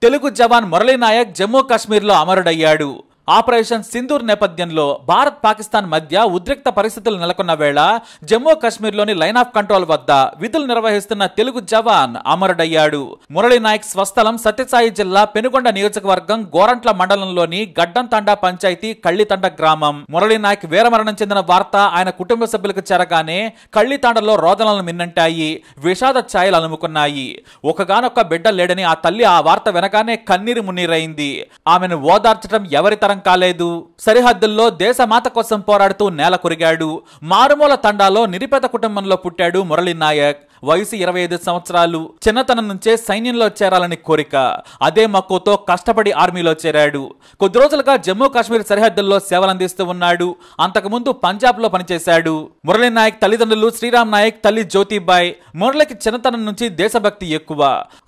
తెలుగు జవాన్ మురళీ నాయక్ జమ్మూ కాశ్మీర్లో అమరుడయ్యాడు. ఆపరేషన్ సింధూర్ నేపథ్యంలో భారత్ పాకిస్తాన్ మధ్య ఉద్రిక్త పరిస్థితులు నెలకొన్న వేళ జమ్మూ కాశ్మీర్లోని లైన్ ఆఫ్ కంట్రోల్ వద్ద విధులు నిర్వహిస్తున్న తెలుగు జవాన్ అమరుడయ్యాడు. మురళీ నాయక్ స్వస్థలం సత్యసాయి జిల్లా పెనుగొండ నియోజకవర్గం గోరంట్ల మండలంలోని గడ్డంతండా పంచాయతీ కళ్లితండ గ్రామం. మురళీ నాయక్ వీరమరణం చెందిన వార్త ఆయన కుటుంబ సభ్యులకు చేరగానే కళ్లితాండలో రోదనలు మిన్నంటాయి, విషాద ఛాయలు అలుముకున్నాయి. ఒకగానొక్క బిడ్డ లేడని ఆ తల్లి ఆ వార్త వినగానే కన్నీరు మున్నీరైంది. ఆమెను ఓదార్చడం ఎవరి కాలేదు. సరిహద్దుల్లో దేశమాత కోసం పోరాడుతూ నేల కొరిగాడు. మారుమూల తండాలో నిరుపేద కుటుంబంలో పుట్టాడు మురళీ నాయక్. వయసు 25 సంవత్సరాలు. చిన్నతనం నుంచే సైన్యంలో చేరాలని కోరిక. అదే మక్కువతో కష్టపడి ఆర్మీలో చేరాడు. కొద్ది రోజులుగా జమ్మూ కాశ్మీర్ సరిహద్దుల్లో సేవలందిస్తూ ఉన్నాడు. అంతకుముందు పంజాబ్ లో పనిచేశాడు. మురళీ నాయక్ తల్లిదండ్రులు శ్రీరామ్ నాయక్, తల్లి జ్యోతిబాయ్. మురళికి చిన్నతనం నుంచి దేశభక్తి ఎక్కువ.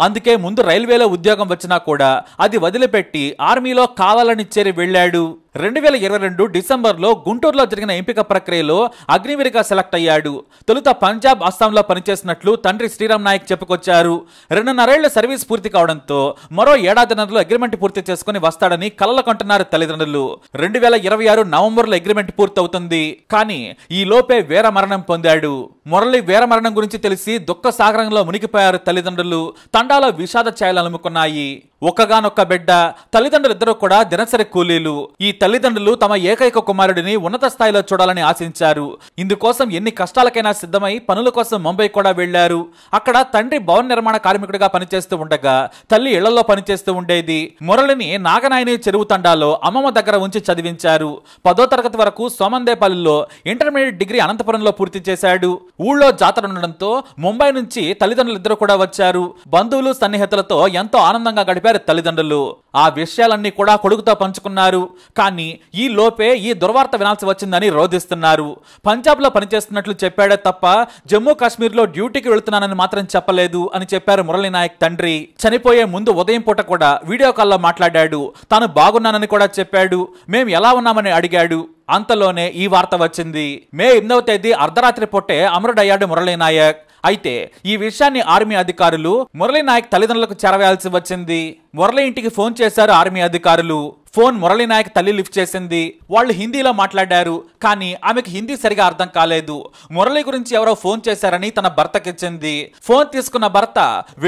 అందుకే ముందు రైల్వేలో ఉద్యోగం వచ్చినా కూడా అది వదిలిపెట్టి ఆర్మీలో కావాలని చేరి వెళ్లాడు. 2022 డిసెంబర్లో గుంటూరులో జరిగిన ఎంపిక ప్రక్రియలో అగ్నివీరుగా సెలెక్ట్ అయ్యాడు. తొలుత పంజాబ్, అస్సాంలో పనిచేసినట్లు తండ్రి శ్రీరామ్ నాయక్ చెప్పుకొచ్చారు. 2.5 సర్వీస్ పూర్తి కావడంతో మరో ఏడాదిన్నరలో అగ్రిమెంట్ పూర్తి చేసుకుని వస్తాడని కలలు కంటున్నారు తల్లిదండ్రులు. 2026 నవంబర్లో అగ్రిమెంట్ పూర్తవుతుంది. కానీ ఈ లోపే వీరమరణం పొందాడు. మురళి వీరమరణం గురించి తెలిసి దుఃఖ సాగరంలో మునిగిపోయారు తల్లిదండ్రులు. తండాలో విషాద ఛాయలు అలుముకున్నాయి. ఒక్కగానొక్క బిడ్డ. తల్లిదండ్రులిద్దరూ కూడా దినసరి కూలీలు. ఈ తల్లిదండ్రులు తమ ఏకైక కుమారుడిని ఉన్నత స్థాయిలో చూడాలని ఆశించారు. ఇందుకోసం ఎన్ని కష్టాలకైనా సిద్ధమై పనుల కోసం ముంబై కూడా వెళ్లారు. అక్కడ తండ్రి భవన నిర్మాణ కార్మికుడిగా పనిచేస్తూ ఉండగా తల్లి ఇళ్లలో పనిచేస్తూ ఉండేది. మురళిని నాగనాయని చెరువు తండాలో అమ్మమ్మ దగ్గర ఉంచి చదివించారు. 10వ తరగతి వరకు సోమందేపల్లిలో ఇంటర్మీడియట్ డిగ్రీ అనంతపురంలో పూర్తి చేశాడు. ఊళ్ళో జాతర ఉండడంతో ముంబై నుంచి తల్లిదండ్రులిద్దరూ కూడా వచ్చారు. బంధువులు సన్నిహితులతో ఎంతో ఆనందంగా గడిపారు తల్లిదండ్రులు. ఆ విషయాలన్నీ కూడా కొడుకుతో పంచుకున్నారు. కానీ ఈ లోపే ఈ దుర్వార్త వినాల్సి వచ్చిందని రోధిస్తున్నారు. పంజాబ్ లో పనిచేస్తున్నట్లు చెప్పాడే తప్ప జమ్మూ కాశ్మీర్ లో డ్యూటీకి వెళుతున్నానని మాత్రం చెప్పలేదు అని చెప్పారు మురళీ నాయక్ తండ్రి. చనిపోయే ముందు ఉదయం పూట కూడా వీడియో కాల్లో మాట్లాడాడు. తాను బాగున్నానని కూడా చెప్పాడు. మేం ఎలా ఉన్నామని అడిగాడు. అంతలోనే ఈ వార్త వచ్చింది. మే 8వ తేదీ అర్ధరాత్రి పూటే అమరుడయ్యాడు మురళీ నాయక్. అయితే ఈ విషయాన్ని ఆర్మీ అధికారులు మురళీ నాయక్ తల్లిదండ్రులకు చేరవేయాల్సి వచ్చింది. మురళి ఇంటికి ఫోన్ చేశారు ఆర్మీ అధికారులు. ఫోన్ మురళీ నాయక్ తల్లి లిఫ్ట్ చేసింది. వాళ్ళు హిందీలో మాట్లాడారు. కానీ ఆమెకు హిందీ సరిగా అర్థం కాలేదు. మురళి గురించి ఎవరో ఫోన్ చేశారని తన భర్తకిచ్చింది. ఫోన్ తీసుకున్న భర్త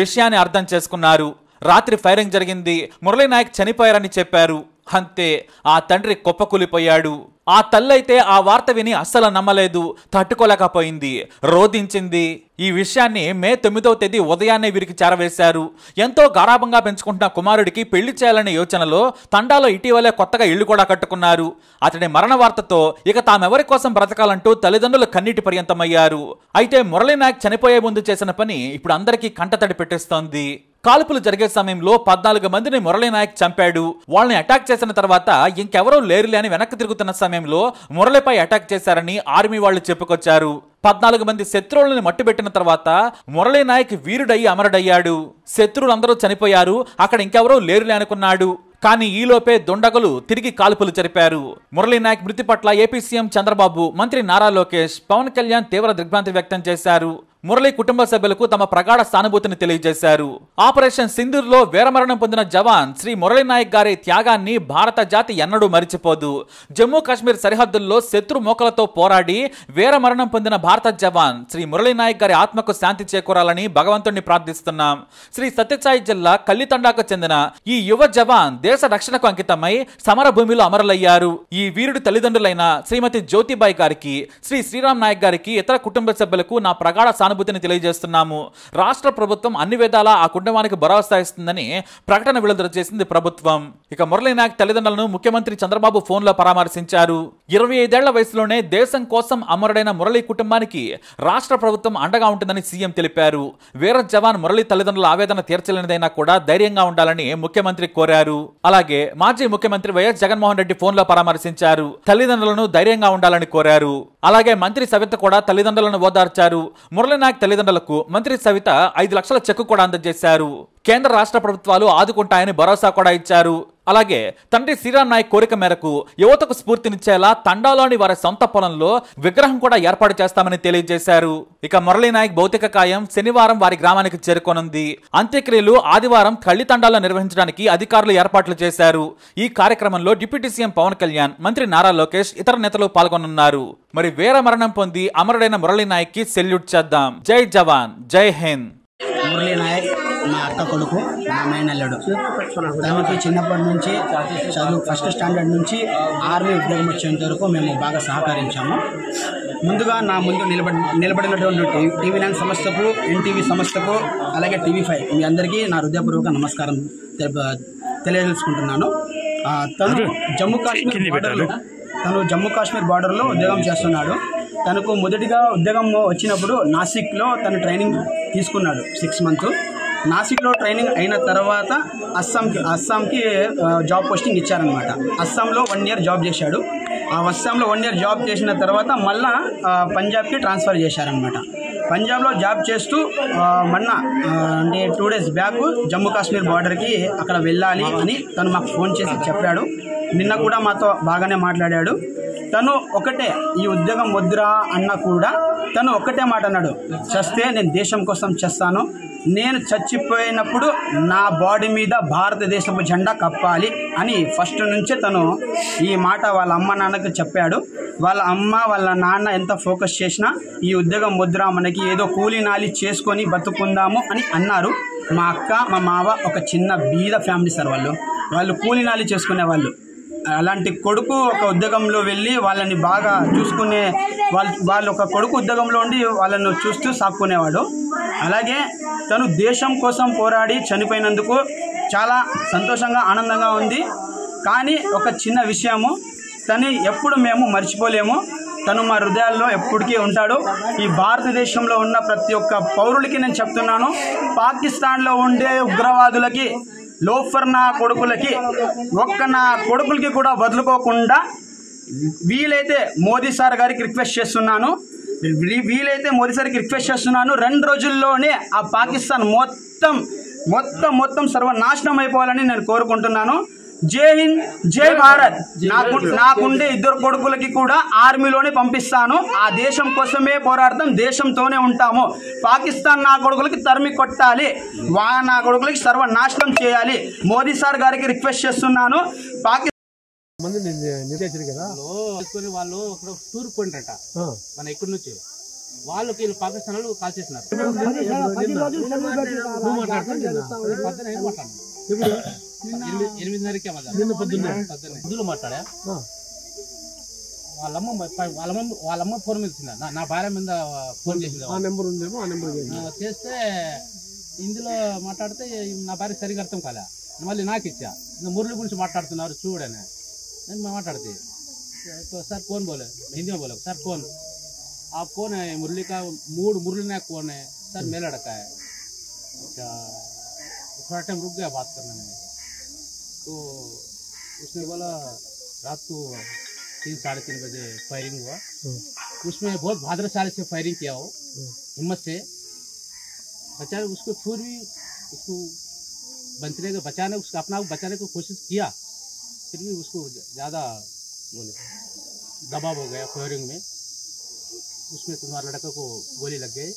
విషయాన్ని అర్థం చేసుకున్నారు. రాత్రి ఫైరింగ్ జరిగింది, మురళీ నాయక్ చనిపోయారని చెప్పారు. అంతే, ఆ తండ్రి కుప్పకూలిపోయాడు. ఆ తల్లైతే ఆ వార్త విని అస్సలు నమ్మలేదు, తట్టుకోలేకపోయింది, రోధించింది. ఈ విషయాన్ని మే 9వ తేదీ ఉదయాన్నే వీరికి చేరవేశారు. ఎంతో గారాభంగా పెంచుకుంటున్న కుమారుడికి పెళ్లి చేయాలనే యోచనలో తండాలో ఇటీవలే కొత్తగా ఇళ్లు కూడా కట్టుకున్నారు. అతడి మరణ వార్తతో ఇక తామెవరి కోసం బ్రతకాలంటూ తల్లిదండ్రులు కన్నీటి పర్యంతమయ్యారు. అయితే మురళీ నాయక్ చనిపోయే ముందు చేసిన పని ఇప్పుడు అందరికీ కంటతడి పెట్టిస్తోంది. కాల్పులు జరిగే సమయంలో 14 మందిని మురళీ నాయక్ చంపాడు. వాళ్ళని అటాక్ చేసిన తర్వాత ఇంకెవరూ లేరులే అని వెనక్కి తిరుగుతున్న సమయంలో మురళిపై అటాక్ చేశారని ఆర్మీ వాళ్ళు చెప్పుకొచ్చారు. 14 మంది శత్రువులను మట్టుబెట్టిన తర్వాత మురళీ నాయక్ వీరుడయ్యి అమరుడయ్యాడు. శత్రువులందరూ చనిపోయారు, అక్కడ ఇంకెవరూ లేరులే అనుకున్నాడు. కానీ ఈలోపే దుండగులు తిరిగి కాల్పులు జరిపారు. మురళీ నాయక్ మృతి పట్ల ఏపీ సీఎం చంద్రబాబు, మంత్రి నారా లోకేష్, పవన్ కళ్యాణ్ తీవ్ర దిగ్భ్రాంతి వ్యక్తం చేశారు. మురళి కుటుంబ సభ్యులకు తమ ప్రగాఢ సానుభూతిని తెలియజేశారు. ఆపరేషన్ సింధూర్ లో వీరమరణం పొందిన జవాన్ శ్రీ మురళీ నాయక్ గారి త్యాగాన్ని భారత జాతి ఎన్నడూ మరిచిపోదు. జమ్మూ కాశ్మీర్ సరిహద్దుల్లో శత్రు మోకలతో పోరాడి వీరమరణం పొందిన భారత జవాన్ శ్రీ మురళీ నాయక్ గారి ఆత్మకు శాంతి చేకూరాలని భగవంతుణ్ణి ప్రార్థిస్తున్నాం. శ్రీ సత్యసాయి జిల్లా కల్లితండాకు చెందిన ఈ యువ జవాన్ దేశ రక్షణకు అంకితమై సమర భూమిలో అమరులయ్యారు. ఈ వీరుడి తల్లిదండ్రులైన శ్రీమతి జ్యోతిబాయ్ గారికి, శ్రీ శ్రీరామ్ నాయక్ గారికి, ఇతర కుటుంబ సభ్యులకు నా ప్రగాఢ సానుభూతిని తెలియజేస్తున్నాము. రాష్ట్ర ప్రభుత్వం అన్ని విధాలా ఆ కుటుంబానికి భరోసా ఇస్తుందని ప్రకటన విడుదల చేసింది ప్రభుత్వం. ఇక మురళీ నాయక్ తల్లిదండ్రులను ముఖ్యమంత్రి చంద్రబాబు ఫోన్లో పరామర్శించారు. 25 ఏళ్ల వయసులోనే దేశం కోసం అమరుడైన మురళీ కుటుంబానికి రాష్ట్ర ప్రభుత్వం అండగా ఉంటుందని సీఎం తెలిపారు. వీర జవాన్ మురళీ తల్లిదండ్రుల ఆవేదన తీర్చలేనిదైనా కూడా ధైర్యంగా ఉండాలని ముఖ్యమంత్రి కోరారు. అలాగే మాజీ ముఖ్యమంత్రి వైఎస్ జగన్మోహన్ రెడ్డి ఫోన్లో పరామర్శించారు. తల్లిదండ్రులను ధైర్యంగా ఉండాలని కోరారు. అలాగే మంత్రి సవిత కూడా తల్లిదండ్రులను ఓదార్చారు. మురళీ నాయక్ తల్లిదండ్రులకు మంత్రి సవిత 5 లక్షల చెక్కు కూడా అందజేశారు. కేంద్ర రాష్ట్ర ప్రభుత్వాలు ఆదుకుంటాయని భరోసా కూడా ఇచ్చారు. అలాగే తండ్రి శ్రీరామ్ నాయక్ కోరిక మేరకు యువతకు స్ఫూర్తినిచ్చేలా తండాలోని వారి సొంత పొలంలో విగ్రహం కూడా ఏర్పాటు చేస్తామని తెలియజేశారు. ఇక మురళీ నాయక్ భౌతిక కాయం శనివారం వారి గ్రామానికి చేరుకోనుంది. అంత్యక్రియలు ఆదివారం కళ్లి తండాలో నిర్వహించడానికి అధికారులు ఏర్పాట్లు చేశారు. ఈ కార్యక్రమంలో డిప్యూటీ సీఎం పవన్ కళ్యాణ్, మంత్రి నారా లోకేష్, ఇతర నేతలు పాల్గొనున్నారు. మరి వీర మరణం పొంది అమరుడైన మురళీ నాయక్ కి సెల్యూట్ చేద్దాం. జై జవాన్, జై హింద్. మురళీ నాయక్ మా అక్క కొడుకు, మా మేనల్లుడు. తనకి చిన్నప్పటి నుంచి చదువు ఫస్ట్ స్టాండర్డ్ నుంచి ఆర్మీ ఉద్యోగం వచ్చేంత వరకు మేము బాగా సహకరించాము. ముందుగా నా ముందు నిలబడినటువంటి TV9 సంస్థకు, NTV సంస్థకు, అలాగే TV5 మీ అందరికీ నా హృదయపూర్వక నమస్కారం తెలియజేసుకుంటున్నాను. తను జమ్మూ కాశ్మీర్ బార్డర్లో ఉద్యోగం చేస్తున్నాడు. తనకు మొదటిగా ఉద్యోగం వచ్చినప్పుడు నాసిక్లో తను ట్రైనింగ్ తీసుకున్నాడు 6 months. నాసిక్లో ట్రైనింగ్ అయిన తర్వాత అస్సాంకి జాబ్ పోస్టింగ్ ఇచ్చారనమాట. అస్సాంలో 1 year జాబ్ చేశాడు. ఆ అస్సాంలో 1 year జాబ్ చేసిన తర్వాత మళ్ళా పంజాబ్కి ట్రాన్స్ఫర్ చేశారనమాట. పంజాబ్లో జాబ్ చేస్తూ మొన్న అంటే 2 days బ్యాక్ జమ్మూ కాశ్మీర్ బార్డర్కి అక్కడ వెళ్ళాలి అని తను మాకు ఫోన్ చేసి చెప్పాడు. నిన్న కూడా మాతో బాగానే మాట్లాడాడు. తను ఒకటే, ఈ ఉద్యోగం వద్దురా అన్న కూడా తను ఒకటే మాట అన్నాడు, చస్తే నేను దేశం కోసం చేస్తాను, నేను చచ్చిపోయినప్పుడు నా బాడీ మీద భారతదేశపు జెండా కప్పాలి అని ఫస్ట్ నుంచే తను ఈ మాట వాళ్ళ అమ్మ నాన్నకు చెప్పాడు. వాళ్ళ అమ్మ వాళ్ళ నాన్న ఎంత ఫోకస్ చేసినా ఈ ఉద్యోగం వద్దురా, మనకి ఏదో కూలీ నాలి చేసుకొని బతుకుందాము అని అన్నారు. మా అక్క మా మావ ఒక చిన్న బీద ఫ్యామిలీ సార్. వాళ్ళు కూలీ నాలి చేసుకునే వాళ్ళు. అలాంటి కొడుకు ఒక ఉద్యోగంలో వెళ్ళి వాళ్ళని బాగా చూసుకునే వాళ్ళు ఒక కొడుకు ఉద్యోగంలో ఉండి వాళ్ళను చూస్తూ సాక్కునేవాడు. అలాగే తను దేశం కోసం పోరాడి చనిపోయినందుకు చాలా సంతోషంగా ఆనందంగా ఉంది. కానీ ఒక చిన్న విషయము, తను ఎప్పుడు మేము మర్చిపోలేము. తను మా హృదయాల్లో ఎప్పటికీ ఉంటాడు. ఈ భారతదేశంలో ఉన్న ప్రతి ఒక్క పౌరులకి నేను చెప్తున్నాను, పాకిస్తాన్లో ఉండే ఉగ్రవాదులకి, లోఫర్ నా కొడుకులకి, నా కొడుకులకి కూడా వదులుకోకుండా వీలైతే మోదీ సార్ గారికి రిక్వెస్ట్ చేస్తున్నాను 2 రోజుల్లోనే ఆ పాకిస్తాన్ మొత్తం సర్వనాశనం అయిపోవాలని నేను కోరుకుంటున్నాను. జై హింద్, జై భారత్. నాకుండే 2 కొడుకులకి కూడా ఆర్మీలోనే పంపిస్తాను. ఆ దేశం కోసమే పోరాడతాం, దేశంతోనే ఉంటాము. పాకిస్తాన్ నా కొడుకులకి తరిమి కొట్టాలి, నా కొడుకులకి సర్వనాశనం చేయాలి. మోదీ సార్ గారికి రిక్వెస్ట్ చేస్తున్నాను. వాళ్ళు టూర్ పోయినట మన ఇక్కడి నుంచి వాళ్ళకి వీళ్ళు పాకిస్తాన్ వాళ్ళు కాల్ చేసినారు. 8:30కే పొద్దున్న మాట్లాడా. వాళ్ళమ్మ ఫోన్ మీద వచ్చిందా, నా భార్య మీద ఫోన్ చేసింది. చేస్తే ఇందులో మాట్లాడితే నా భార్య సరిగా అర్థం కాలే. మళ్ళీ నాకు ఇచ్చా, మురళి గురించి మాట్లాడుతున్నారు చూడని నేను మాట్లాడితే, सर कौन बोले, हिंदी में बोले सर कौन, आप कौन है, मुरली का मुरली नायक कौन है, सर मेरा लड़का है। अच्छा, थोड़ा टाइम रुक गया बात करने में। तो उसने बोला रात को 3-3:30 बजे फायरिंग हुआ। उसमें बहुत भाद्रशाली से फायरिंग किया हो, हिम्मत से बचा उसको, फिर भी उसको बचाने उसको अपना बचाने की कोशिश किया, फिर भी उसको ज़्यादा बोले दबाव हो गया फायरिंग में। उसमें तुम्हारे लड़का को गोली लग गई।